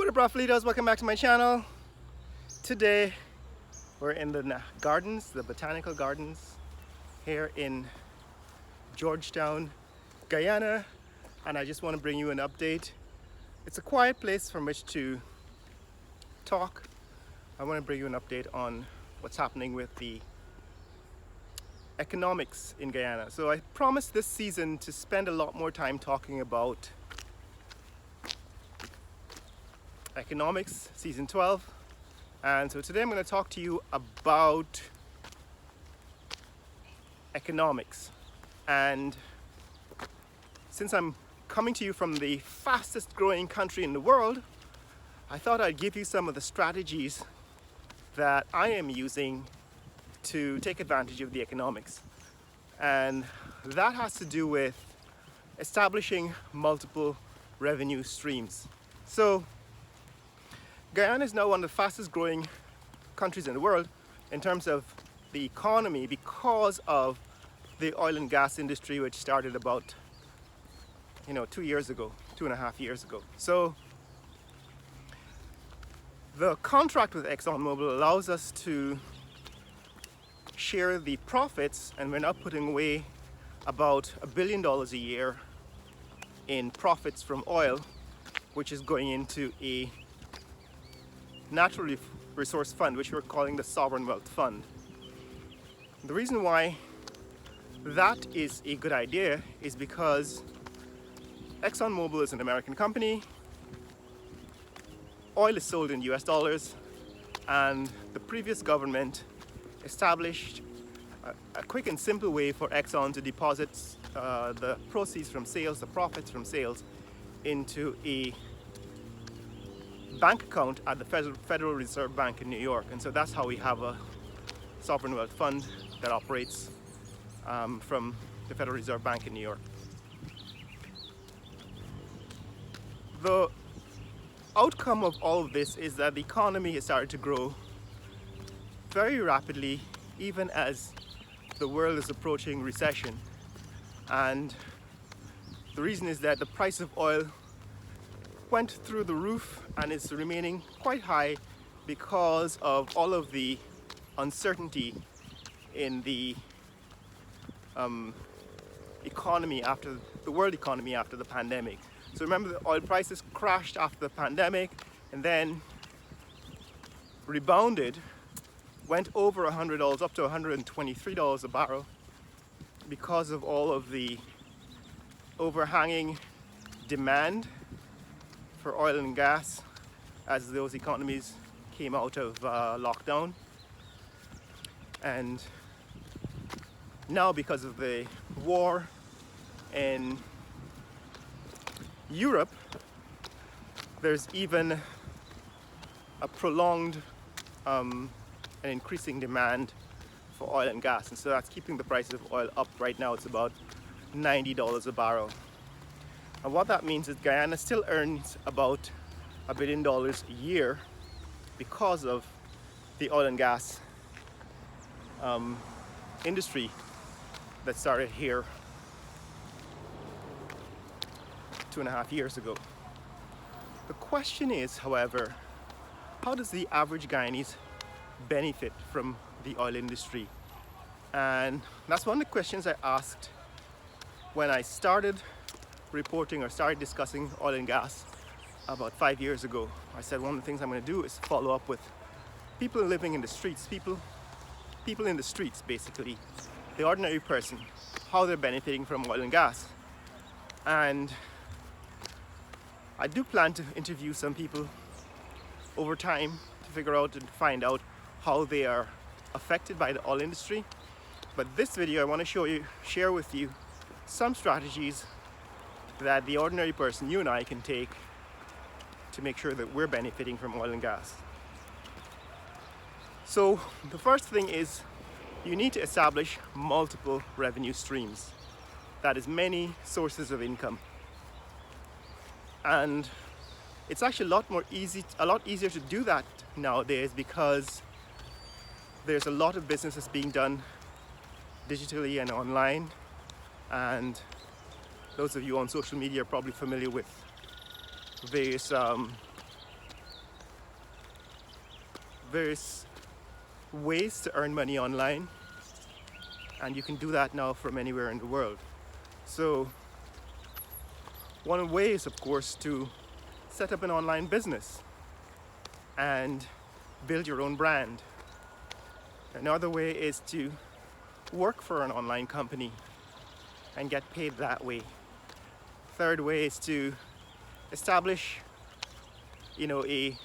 What up, leaders? Welcome back to my channel. Today we're in the gardens, the botanical gardens here in Georgetown, Guyana, and I just want to bring you an update. It's a quiet place from which to talk. I want to bring you an update on what's happening with the economics in Guyana. So I promised this season to spend a lot more time talking about economics, season 12. And so today I'm going to talk to you about economics. And since I'm coming to you from the fastest growing country in the world, I thought I'd give you some of the strategies that I am using to take advantage of the economics. And that has to do with establishing multiple revenue streams. So Guyana is now one of the fastest growing countries in the world in terms of the economy because of the oil and gas industry, which started about 2.5 years ago. So the contract with ExxonMobil allows us to share the profits, and we're now putting away about $1 billion a year in profits from oil, which is going into a natural resource fund, which we're calling the Sovereign Wealth Fund. The reason why that is a good idea is because ExxonMobil is an American company, oil is sold in US dollars, and the previous government established a quick and simple way for Exxon to deposit the proceeds from sales, the profits from sales, into a bank account at the Federal Reserve Bank in New York. And so that's how we have a sovereign wealth fund that operates from the Federal Reserve Bank in New York. The outcome of all of this is that the economy has started to grow very rapidly, even as the world is approaching recession. And the reason is that the price of oil went through the roof and is remaining quite high because of all of the uncertainty in the economy after the world economy after the pandemic. So remember, the oil prices crashed after the pandemic and then rebounded, went over $100, up to $123 a barrel, because of all of the overhanging demand for oil and gas as those economies came out of lockdown. And now, because of the war in Europe, there's even a prolonged and increasing demand for oil and gas, and so that's keeping the price of oil up. Right now it's about $90 a barrel. And what that means is Guyana still earns about $1 billion a year because of the oil and gas industry that started here 2.5 years ago. The question is, however, how does the average Guyanese benefit from the oil industry? And that's one of the questions I asked when I started reporting or started discussing oil and gas about 5 years ago. I said one of the things I'm going to do is follow up with people living in the streets, people in the streets, basically, the ordinary person, how they're benefiting from oil and gas. And I do plan to interview some people over time to figure out and find out how they are affected by the oil industry. But this video, I want to share with you some strategies that the ordinary person, you and I, can take to make sure that we're benefiting from oil and gas. So the first thing is you need to establish multiple revenue streams. That is, many sources of income. And it's actually a lot easier to do that nowadays because there's a lot of businesses being done digitally and online, and those of you on social media are probably familiar with various various ways to earn money online, and you can do that now from anywhere in the world. So one way is, of course, to set up an online business and build your own brand. Another way is to work for an online company and get paid that way. Third way is to establish, a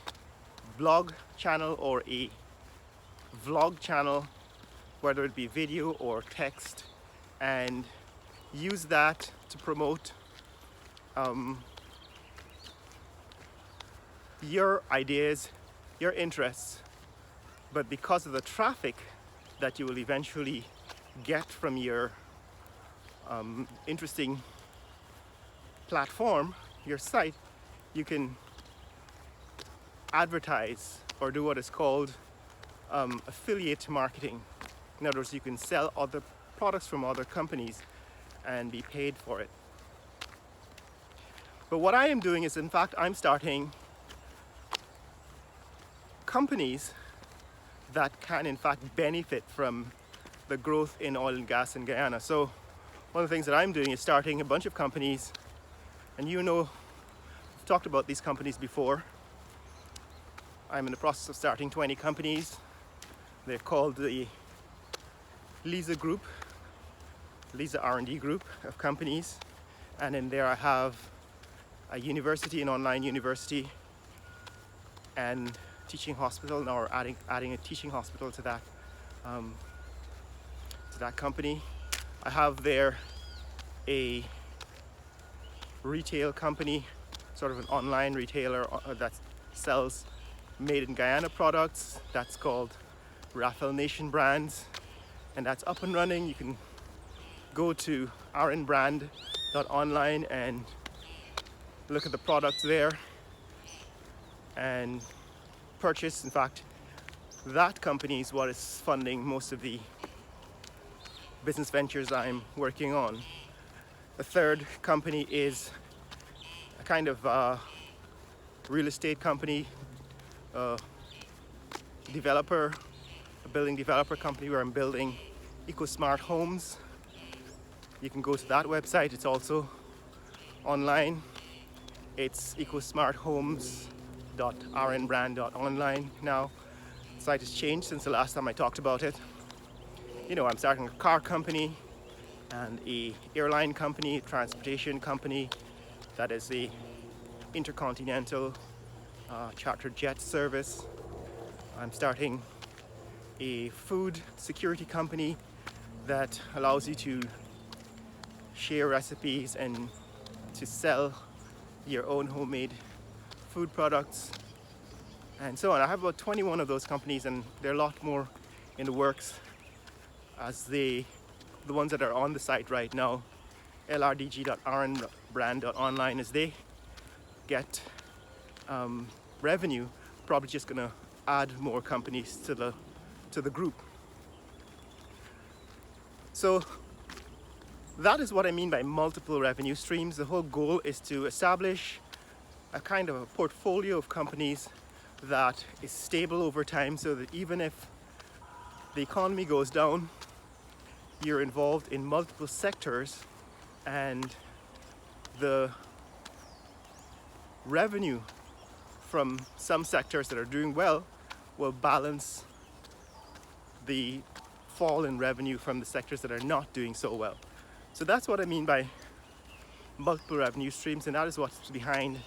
blog channel or a vlog channel, whether it be video or text, and use that to promote your ideas, your interests. But because of the traffic that you will eventually get from your interesting platform, your site, you can advertise or do what is called affiliate marketing. In other words, you can sell other products from other companies and be paid for it. But what I am doing is, in fact, I'm starting companies that can in fact benefit from the growth in oil and gas in Guyana. So one of the things that I'm doing is starting a bunch of companies, and I've talked about these companies before. I'm in the process of starting 20 companies. They're called the Lisa Group, Lisa R&D Group of companies, and in there I have a university, an online university, and teaching hospital. Now we're adding a teaching hospital to that company. I have there a retail company, sort of an online retailer that sells made in Guyana products. That's called Raffle Nation Brands, and that's up and running. You can go to rnbrand.online and look at the products there and purchase. In fact, that company is what is funding most of the business ventures I'm working on. The third company is a kind of real estate company, developer, a building developer company where I'm building eco-smart homes. You can go to that website. It's also online. It's ecosmarthomes.rnbrand.online now. The site has changed since the last time I talked about it. I'm starting a car company and a airline company, transportation company that is a intercontinental chartered jet service. I'm starting a food security company that allows you to share recipes and to sell your own homemade food products and so on. I have about 21 of those companies, and there are a lot more in the works, as the ones that are on the site right now, lrdg.rnbrand.online, as they get revenue, probably just gonna add more companies to the group. So that is what I mean by multiple revenue streams. The whole goal is to establish a kind of a portfolio of companies that is stable over time, so that even if the economy goes down, you're involved in multiple sectors, and the revenue from some sectors that are doing well will balance the fall in revenue from the sectors that are not doing so well. So that's what I mean by multiple revenue streams, and that is what's behind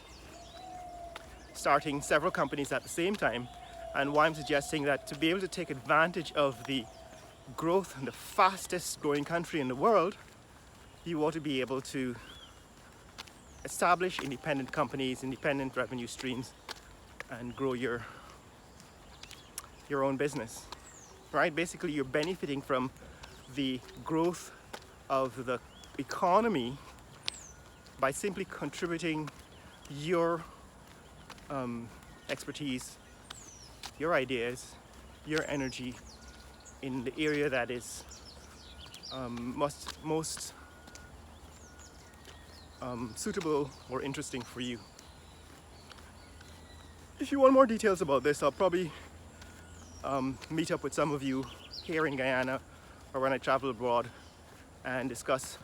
starting several companies at the same time, and why I'm suggesting that to be able to take advantage of the growth in the fastest growing country in the world, you ought to be able to establish independent companies, independent revenue streams, and grow your own business, right? Basically, you're benefiting from the growth of the economy by simply contributing your expertise, your ideas, your energy in the area that is most suitable or interesting for you. If you want more details about this, I'll probably meet up with some of you here in Guyana or when I travel abroad and discuss,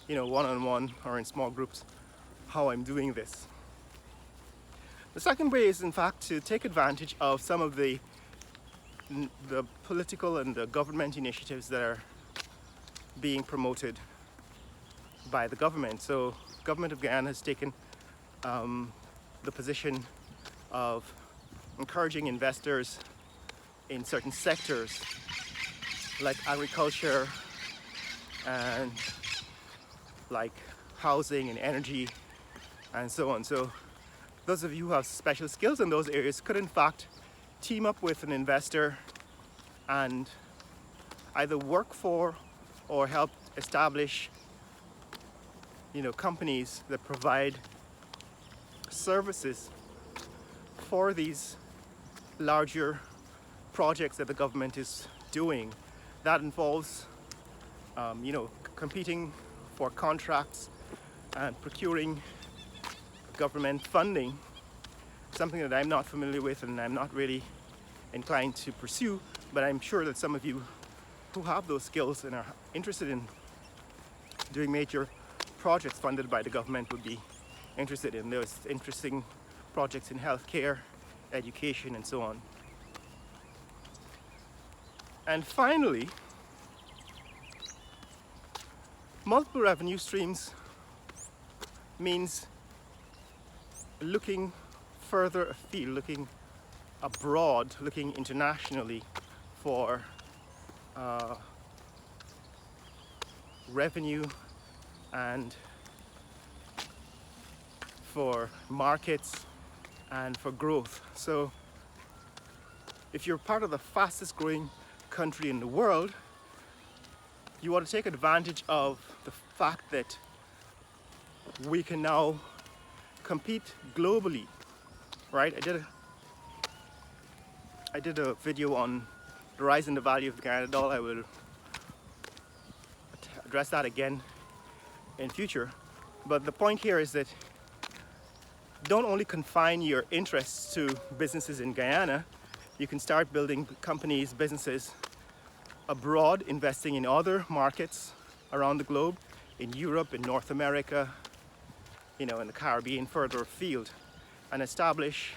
one-on-one or in small groups how I'm doing this. The second way is in fact to take advantage of some of the political and the government initiatives that are being promoted by the government. So government of Guyana has taken the position of encouraging investors in certain sectors like agriculture and like housing and energy and so on. So those of you who have special skills in those areas could in fact team up with an investor and either work for or help establish companies that provide services for these larger projects that the government is doing. That involves competing for contracts and procuring government funding, something that I'm not familiar with and I'm not really inclined to pursue, but I'm sure that some of you who have those skills and are interested in doing major projects funded by the government would be interested in. There's interesting projects in healthcare, education, and so on. And finally, multiple revenue streams means looking further afield, looking abroad, looking internationally for revenue and for markets and for growth. So if you're part of the fastest growing country in the world, you want to take advantage of the fact that we can now compete globally, right? I did a video on the rise in the value of the Guyana dollar. I will address that again in future. But the point here is that don't only confine your interests to businesses in Guyana. You can start building companies, businesses abroad, investing in other markets around the globe, in Europe, in North America, in the Caribbean, further afield, and establish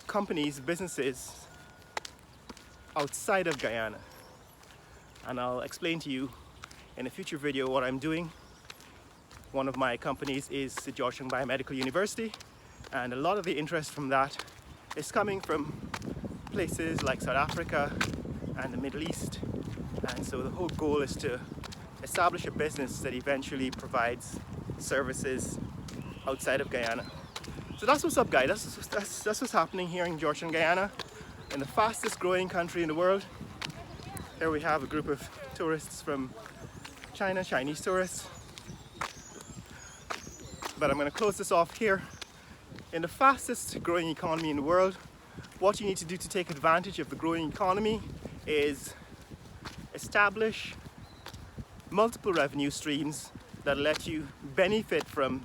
companies, businesses outside of Guyana. And I'll explain to you in a future video what I'm doing. One of my companies is the Georgetown Biomedical University, and a lot of the interest from that is coming from places like South Africa and the Middle East. And so the whole goal is to establish a business that eventually provides services outside of Guyana. So that's what's up, guys. That's what's happening here in Georgetown, Guyana, in the fastest growing country in the world. Here we have a group of tourists from China, Chinese tourists. But I'm going to close this off here. In the fastest growing economy in the world, what you need to do to take advantage of the growing economy is establish multiple revenue streams that let you benefit from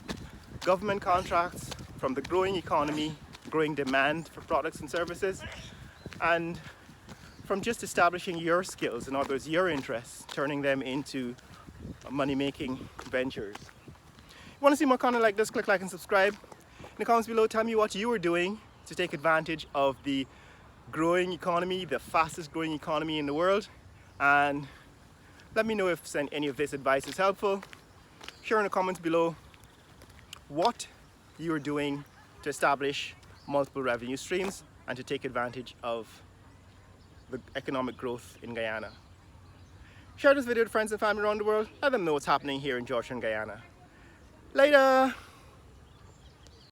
government contracts, from the growing economy, growing demand for products and services, and from just establishing your skills, in other words, your interests, turning them into money-making ventures. You want to see more content like this, click like and subscribe. In the comments below, tell me what you are doing to take advantage of the growing economy, the fastest growing economy in the world, and let me know if any of this advice is helpful. Share in the comments below what you are doing to establish multiple revenue streams and to take advantage of the economic growth in Guyana. Share this video with friends and family around the world. Let them know what's happening here in Georgetown, Guyana. Later!